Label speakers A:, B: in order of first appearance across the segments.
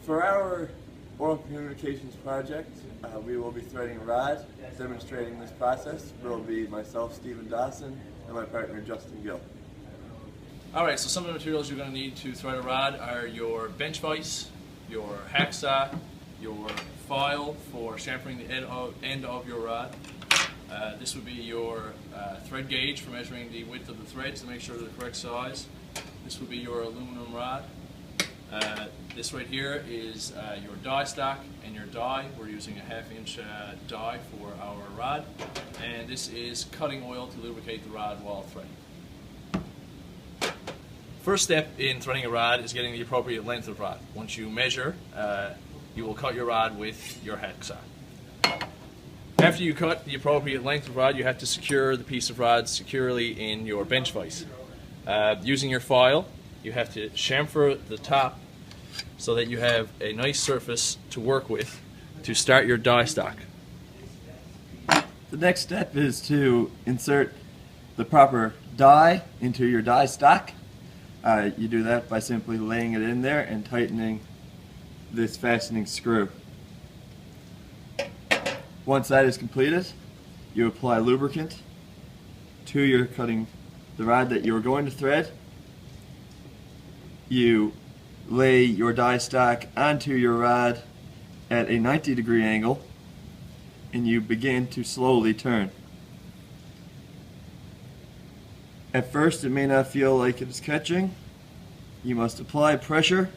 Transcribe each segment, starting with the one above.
A: For our oral communications project, we will be threading a rod. Demonstrating this process will be myself, Dawson, and my partner, Justin Gill.
B: Alright, so some of the materials you're going to need to thread a rod are your bench vise, your hacksaw, your file for chamfering the end of your rod. This would be your thread gauge for measuring the width of the thread to make sure they're the correct size. This would be your aluminum rod. This right here is your die stock and your die. We're using a 1/2 inch die for our rod. And this is cutting oil to lubricate the rod while threading. First step in threading a rod is getting the appropriate length of rod. Once you measure, you will cut your rod with your hacksaw. After you cut the appropriate length of rod, you have to secure the piece of rod securely in your bench vise. Using your file, you have to chamfer the top so that you have a nice surface to work with to start your die stock.
C: The next step is to insert the proper die into your die stock. You do that by simply laying it in there and tightening this fastening screw. Once that is completed, you apply lubricant to your cutting the rod that you are going to thread. You lay your die stock onto your rod at a 90-degree angle and you begin to slowly turn. At first it may not feel like it is catching. You must apply pressure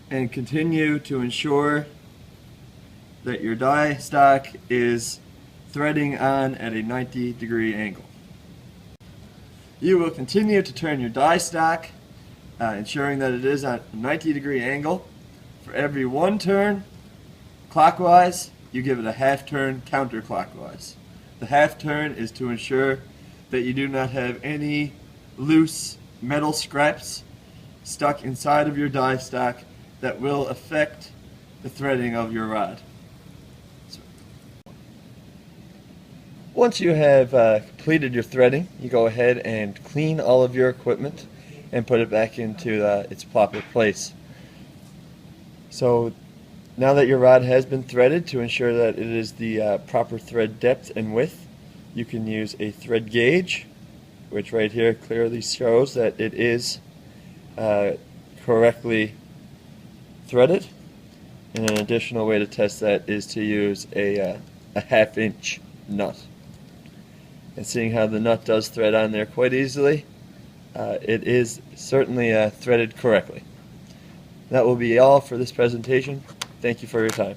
C: and continue to ensure that your die stock is threading on at a 90-degree angle. You will continue to turn your die stock, ensuring that it is at a 90-degree angle. For every one turn clockwise, you give it a 1/2 turn counterclockwise. The 1/2 turn is to ensure that you do not have any loose metal scraps stuck inside of your die stock that will affect the threading of your rod. Once you have completed your threading, you go ahead and clean all of your equipment and put it back into its proper place. So now that your rod has been threaded, to ensure that it is the proper thread depth and width, you can use a thread gauge, which right here clearly shows that it is correctly threaded. And an additional way to test that is to use a 1/2 inch nut. And seeing how the nut does thread on there quite easily, it is certainly threaded correctly. That will be all for this presentation. Thank you for your time.